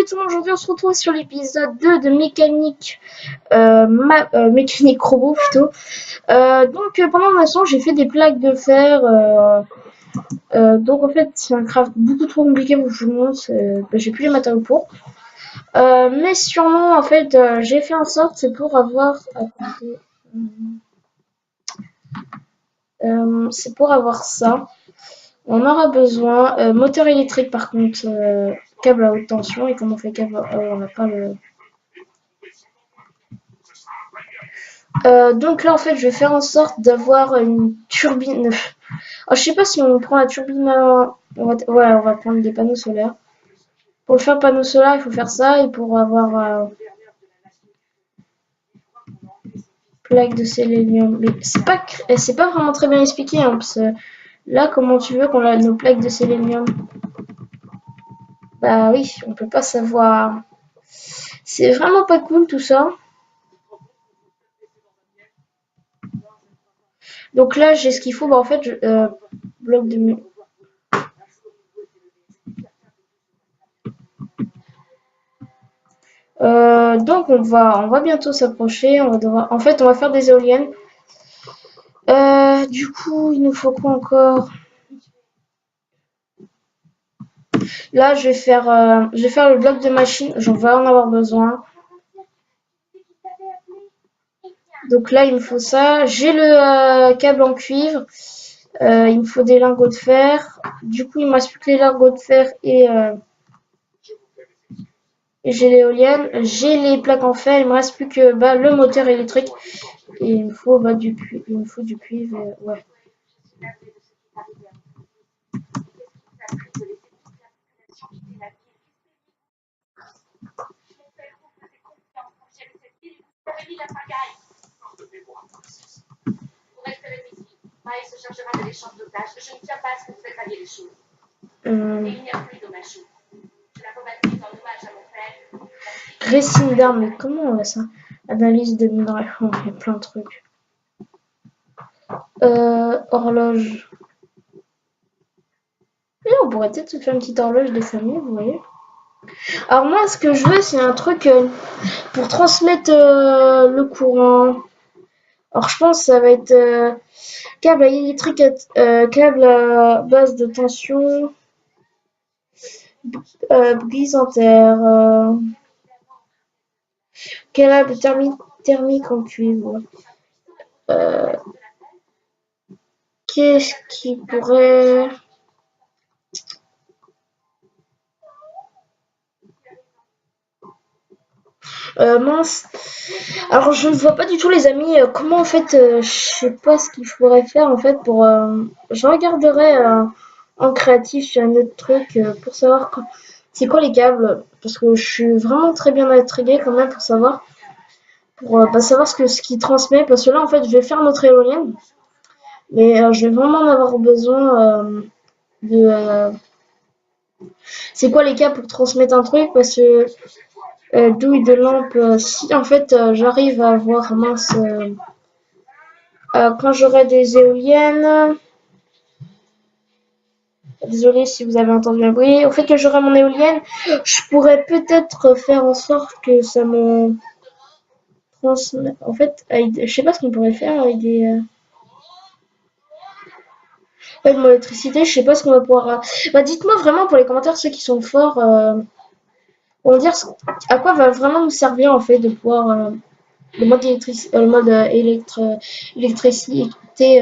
Salut tout le monde, aujourd'hui on se retrouve sur l'épisode 2 de Mécanique, Mécanique Robot plutôt. Pendant l'instant j'ai fait des plaques de fer, donc en fait c'est un craft beaucoup trop compliqué pour tout le monde, j'ai plus les matériaux pour. Mais sûrement en fait j'ai fait en sorte, c'est pour avoir... Attendez, c'est pour avoir ça. On aura besoin, moteur électrique par contre, câble à haute tension, et comment on fait câble, on n'a pas le... Donc là en fait je vais faire en sorte d'avoir une turbine. Je sais pas si on prend la turbine ouais, on va prendre des panneaux solaires. Pour faire panneaux solaires il faut faire ça, et pour avoir plaque de sélénium. Mais c'est pas vraiment très bien expliqué hein, parce que là comment tu veux qu'on a nos plaques de sélénium? Bah oui, on peut pas savoir. C'est vraiment pas cool tout ça. Donc là j'ai ce qu'il faut, bah en fait bloc de... Donc on va bientôt s'approcher. En fait, on va faire des éoliennes. Du coup, il nous faut quoi encore? Là, je vais faire le bloc de machine. J'en vais en avoir besoin. Donc là, il me faut ça. J'ai le câble en cuivre. Il me faut des lingots de fer. Du coup, il me reste plus que les lingots de fer et j'ai l'éolienne. J'ai les plaques en fer. Il me reste plus que le moteur électrique. Et il me faut du cuivre. Ouais. Racine d'armes, mais comment on va ça? Analyse de minerais, on fait plein de trucs. Horloge. Et on pourrait peut-être se faire une petite horloge de famille, vous voyez. Alors moi, ce que je veux, c'est un truc pour transmettre le courant. Alors je pense que ça va être câble électrique, câble à base de tension, brise en terre, câble thermique en cuivre. Qu'est-ce qui pourrait... mince. Alors je ne vois pas du tout les amis comment en fait je sais pas ce qu'il faudrait faire en fait pour je regarderai en créatif sur un autre truc pour savoir c'est quoi les câbles, parce que je suis vraiment très bien intriguée quand même pour savoir savoir ce qui transmet, parce que là en fait je vais faire notre éolienne, mais je vais vraiment en avoir besoin de c'est quoi les câbles pour transmettre un truc, parce que douille de lampe, si en fait j'arrive à avoir mince quand j'aurai des éoliennes, désolé si vous avez entendu un bruit, au fait que j'aurai mon éolienne, je pourrais peut-être faire en sorte que ça me transmette. En fait, je sais pas ce qu'on pourrait faire avec des. Avec mon électricité, je sais pas ce qu'on va pouvoir. Dites-moi vraiment pour les commentaires ceux qui sont forts. Pour me dire à quoi va vraiment nous servir en fait de pouvoir. Le mode électricité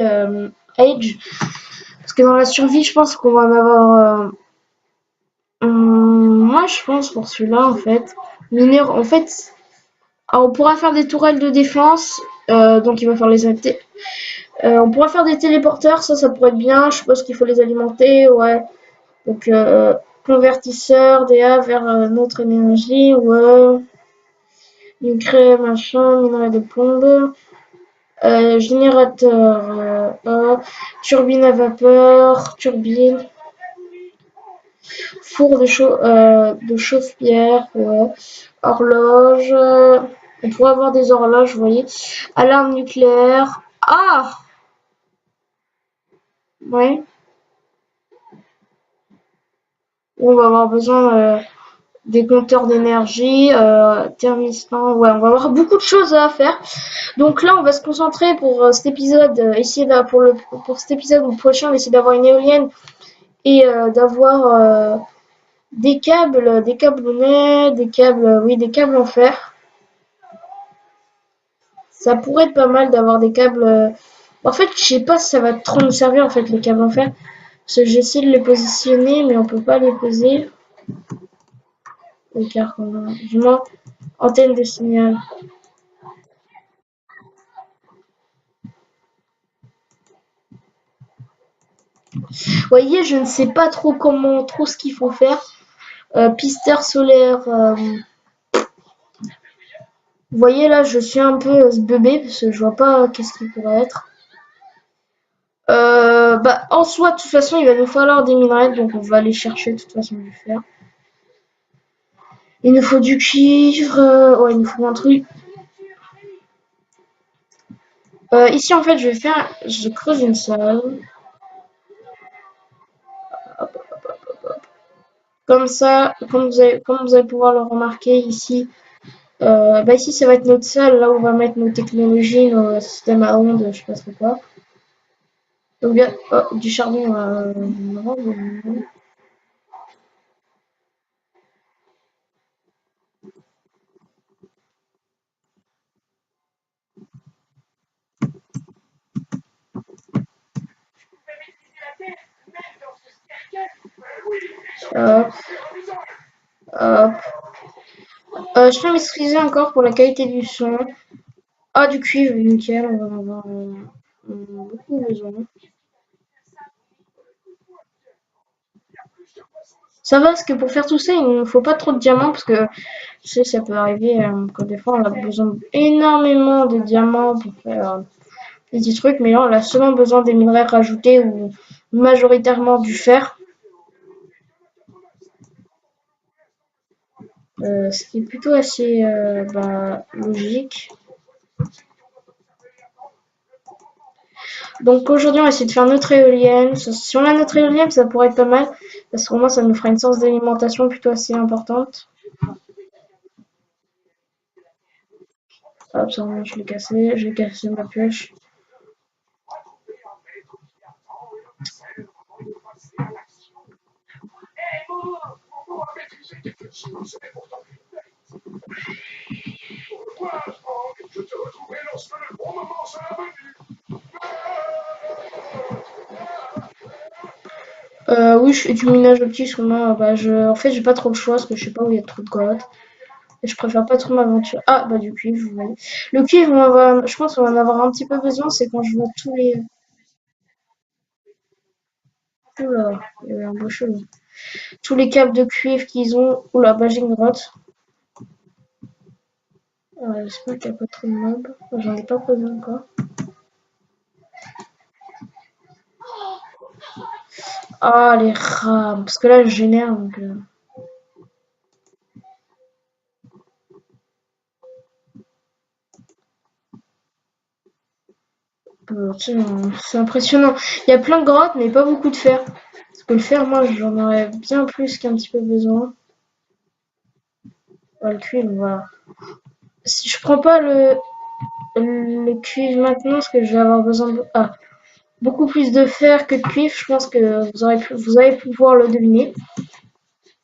Age. Parce que dans la survie, je pense qu'on va en avoir. Moi, je pense pour celui-là, en fait. Mineur, en fait, on pourra faire des tourelles de défense. Donc, il va falloir les adapter. On pourra faire des téléporteurs, ça pourrait être bien. Je suppose qu'il faut les alimenter, ouais. Donc, convertisseur DA vers notre énergie, ouais. Minerai, machin, minerai de plomb. Générateur, turbine à vapeur, turbine. Four de chauffe-pierre, ouais. Horloge. On pourrait avoir des horloges, vous voyez. Alarme nucléaire. Ah! Ouais. On va avoir besoin des compteurs d'énergie, thermostat. Ouais, on va avoir beaucoup de choses à faire. Donc là, on va se concentrer pour cet épisode, pour cet épisode prochain, on va essayer d'avoir une éolienne et d'avoir des câbles nets, des câbles en fer. Ça pourrait être pas mal d'avoir des câbles. En fait, je sais pas si ça va trop nous servir en fait les câbles en fer. Parce que j'essaie de les positionner, mais on peut pas les poser. Car du moins antenne de signal. Vous voyez, je ne sais pas trop ce qu'il faut faire. Pisteur solaire. Vous voyez là, je suis un peu bébé parce que je vois pas qu'est-ce qu'il pourrait être. Bah, en soi, de toute façon, il va nous falloir des minerais, donc on va aller chercher de toute façon du fer. Il nous faut du cuivre, ouais, il nous faut un truc. Ici, en fait, je creuse une salle. Comme ça, comme vous allez pouvoir le remarquer ici, bah ici, ça va être notre salle, là où on va mettre nos technologies, nos systèmes à ondes, je sais pas trop quoi. Donc, bien, oh, du charbon, non, non. Hop, hop. Je peux maîtriser encore pour la qualité du son. Ah, du cuivre, nickel, on va en avoir beaucoup besoin. Ça va, parce que pour faire tout ça, il ne faut pas trop de diamants, parce que tu sais, ça peut arriver que des fois on a besoin énormément de diamants pour faire des petits trucs, mais là on a seulement besoin des minerais rajoutés ou majoritairement du fer. Ce qui est plutôt assez logique. Donc aujourd'hui, on va essayer de faire notre éolienne. Si on a notre éolienne, ça pourrait être pas mal. Parce qu'au moins, ça nous fera une source d'alimentation plutôt assez importante. Hop, ça, je l'ai cassé. J'ai cassé ma pioche. Oui, je fais du minage optique parce que moi, en fait, j'ai pas trop le choix parce que je sais pas où il y a trop de grottes. Et je préfère pas trop m'aventurer. Ah, bah du cuivre, vous voyez. Le cuivre, je pense qu'on va en avoir un petit peu besoin, c'est quand je vois tous les... Oula, il y avait un beau chelou. Tous les câbles de cuivre qu'ils ont. Oula, bah j'ai une grotte. J'espère qu'il n'y a pas trop de mobs. J'en ai pas posé encore. Ah, les rats. Parce que là, je génère, donc... c'est impressionnant. Il y a plein de grottes, mais pas beaucoup de fer. Parce que le fer, moi, j'en aurais bien plus qu'un petit peu besoin. Le cuivre, voilà. Si je prends pas le cuivre maintenant, parce que je vais avoir besoin de beaucoup plus de fer que de cuivre, je pense que vous allez pouvoir le deviner.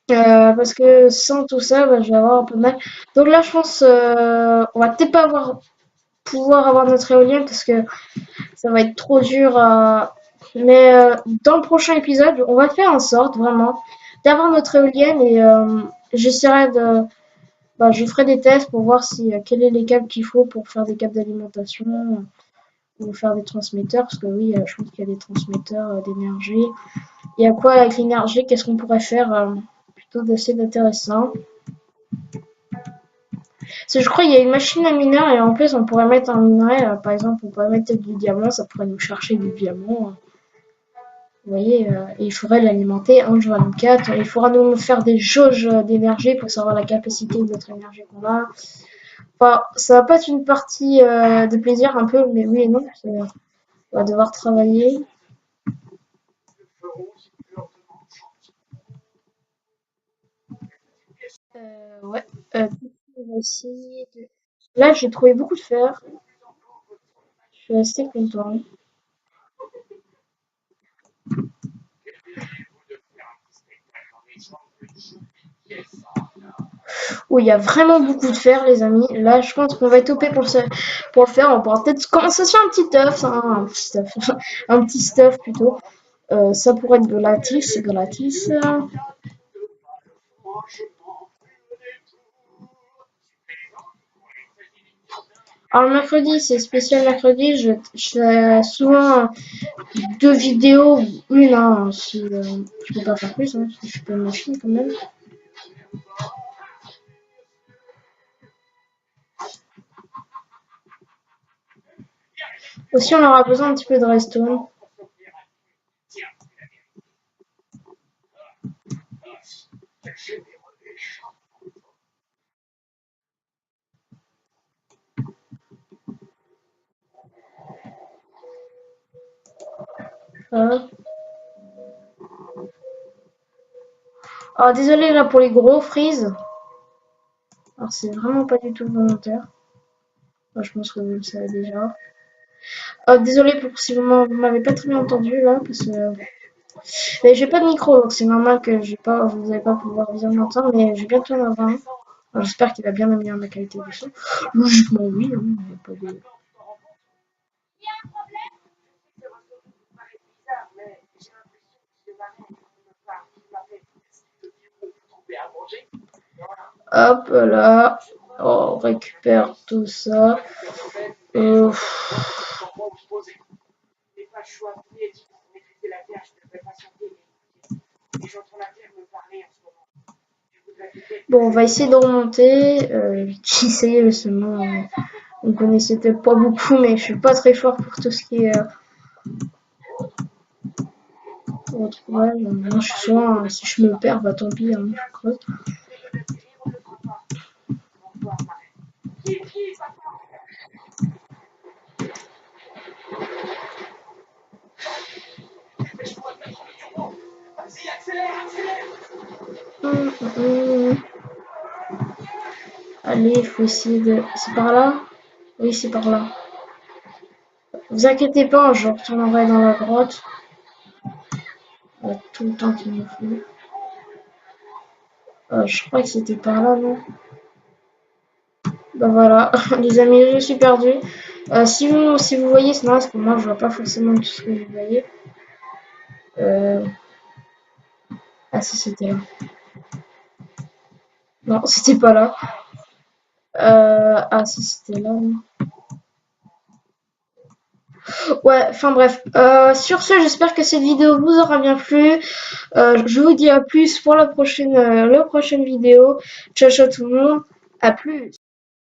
Parce que sans tout ça, je vais avoir un peu de mal. Donc là, je pense on va peut-être pas pouvoir avoir notre éolienne parce que ça va être trop dur. Mais dans le prochain épisode, on va faire en sorte vraiment d'avoir notre éolienne et j'essaierai de je ferai des tests pour voir si quels est les câbles qu'il faut pour faire des câbles d'alimentation ou faire des transmetteurs, parce que oui, je pense qu'il y a des transmetteurs d'énergie. Et à quoi avec l'énergie, qu'est-ce qu'on pourrait faire plutôt d'assez intéressant. Parce que je crois qu'il y a une machine à mineur et en plus on pourrait mettre un minerai, par exemple on pourrait mettre du diamant, ça pourrait nous chercher du diamant. Vous voyez, et il faudrait l'alimenter 1/24. Il faudra nous faire des jauges d'énergie pour savoir la capacité de notre énergie qu'on a. Enfin, ça va pas être une partie de plaisir un peu, mais oui et non. On va devoir travailler. Ouais. On va essayer de... Là, j'ai trouvé beaucoup de fer. Je suis assez content. Où il y a vraiment beaucoup de fer, les amis. Là, je pense qu'on va être OP pour le faire. On pourra peut-être commencer sur un petit œuf, hein, un petit stuff, un petit stuff plutôt. Ça pourrait être gratis, gratis. Alors, le mercredi, c'est spécial mercredi. Je fais souvent deux vidéos, une, hein, si je peux pas faire plus, hein, parce que je suis pas une machine quand même. Aussi, on aura besoin un petit peu de redstone. Voilà. Alors, désolé là pour les gros freeze. Alors, c'est vraiment pas du tout volontaire. Moi, je pense que vous le savez déjà. Désolé pour si vous m'avez pas très bien entendu là, parce que mais j'ai pas de micro, donc c'est normal que vous allez pas pouvoir bien m'entendre, mais j'ai bientôt en avoir un. Alors, j'espère qu'il va bien améliorer ma qualité de son. Logiquement, oui, hein, y a pas de... Hop là, on récupère tout ça. Euh, Bon, on va essayer de remonter. J'essayais seulement. On connaissait peut-être pas beaucoup, mais je suis pas très fort pour tout ce qui est retrouvage. Moi, je suis souvent, si je me perds, bah tant pis, hein, je creuse. Allez, il faut essayer de. C'est par là? Oui, c'est par là. Vous inquiétez pas, je retournerai dans la grotte. Tout le temps qu'il me faut. Je crois que c'était par là, non? Bah voilà, les amis, je suis perdu. Si vous voyez, c'est parce que moi je vois pas forcément tout ce que vous voyez. Euh... Ah si, c'était là. Non, c'était pas là. Ah si, c'était là. Non. Ouais, enfin bref. Sur ce, j'espère que cette vidéo vous aura bien plu. Je vous dis à plus pour la prochaine vidéo. Ciao ciao tout le monde. À plus.